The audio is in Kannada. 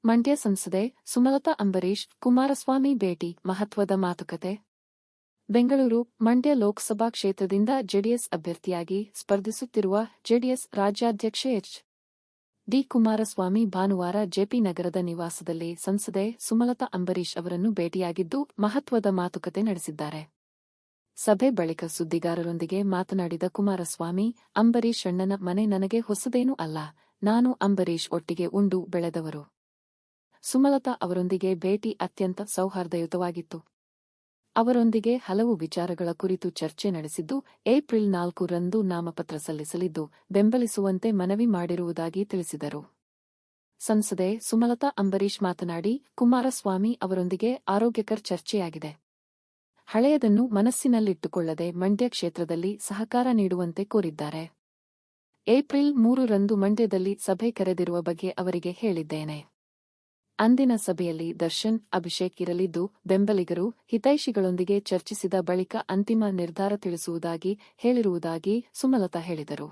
ಮಂಡ್ಯ ಸಂಸದೆ ಸುಮಲತಾ ಅಂಬರೀಶ್ ಕುಮಾರಸ್ವಾಮಿ ಭೇಟಿ ಮಹತ್ವದ ಮಾತುಕತೆ. ಬೆಂಗಳೂರು ಮಂಡ್ಯ ಲೋಕಸಭಾ ಕ್ಷೇತ್ರದಿಂದ ಜೆಡಿಎಸ್ ಅಭ್ಯರ್ಥಿಯಾಗಿ ಸ್ಪರ್ಧಿಸುತ್ತಿರುವ ಜೆಡಿಎಸ್ ರಾಜ್ಯಾಧ್ಯಕ್ಷ ಎಚ್. ಡಿ. ಕುಮಾರಸ್ವಾಮಿ ಭಾನುವಾರ ಜೆಪಿ ನಗರದ ನಿವಾಸದಲ್ಲಿ ಸಂಸದೆ ಸುಮಲತಾ ಅಂಬರೀಶ್ ಅವರನ್ನು ಭೇಟಿಯಾಗಿದ್ದು ಮಹತ್ವದ ಮಾತುಕತೆ ನಡೆಸಿದ್ದಾರೆ. ಸಭೆ ಬಳಿಕ ಸುದ್ದಿಗಾರರೊಂದಿಗೆ ಮಾತನಾಡಿದ ಕುಮಾರಸ್ವಾಮಿ, ಅಂಬರೀಶ್ ಅಣ್ಣನ ಮನೆ ನನಗೆ ಹೊಸದೇನೂ ಅಲ್ಲ, ನಾನು ಅಂಬರೀಶ್ ಒಟ್ಟಿಗೆ ಉಂಡು ಬೆಳೆದವರು. ಸುಮಲತಾ ಅವರೊಂದಿಗೆ ಭೇಟಿ ಅತ್ಯಂತ ಸೌಹಾರ್ದಯುತವಾಗಿತ್ತು. ಅವರೊಂದಿಗೆ ಹಲವು ವಿಚಾರಗಳ ಕುರಿತು ಚರ್ಚೆ ನಡೆಸಿದ್ದು, ಏಪ್ರಿಲ್ 4ರಂದು ನಾಮಪತ್ರ ಸಲ್ಲಿಸಲಿದ್ದು, ಬೆಂಬಲಿಸುವಂತೆ ಮನವಿ ಮಾಡಿರುವುದಾಗಿ ತಿಳಿಸಿದರು. ಸಂಸದೆ ಸುಮಲತಾ ಅಂಬರೀಶ್ ಮಾತನಾಡಿ, ಕುಮಾರಸ್ವಾಮಿ ಅವರೊಂದಿಗೆ ಆರೋಗ್ಯಕರ ಚರ್ಚೆಯಾಗಿದೆ. ಹಳೆಯದನ್ನು ಮನಸ್ಸಿನಲ್ಲಿಟ್ಟುಕೊಳ್ಳದೆ ಮಂಡ್ಯ ಕ್ಷೇತ್ರದಲ್ಲಿ ಸಹಕಾರ ನೀಡುವಂತೆ ಕೋರಿದ್ದಾರೆ. ಏಪ್ರಿಲ್ 3ರಂದು ಮಂಡ್ಯದಲ್ಲಿ ಸಭೆ ಕರೆದಿರುವ ಬಗ್ಗೆ ಅವರಿಗೆ ಹೇಳಿದ್ದೇನೆ. ಅಂದಿನ ಸಭೆಯಲ್ಲಿ ದರ್ಶನ್, ಅಭಿಷೇಕ್ ಇರಲಿದ್ದು, ಬೆಂಬಲಿಗರು, ಹಿತೈಷಿಗಳೊಂದಿಗೆ ಚರ್ಚಿಸಿದ ಬಳಿಕ ಅಂತಿಮ ನಿರ್ಧಾರ ತಿಳಿಸುವುದಾಗಿ ಹೇಳಿರುವುದಾಗಿ ಸುಮಲತಾ ಹೇಳಿದರು.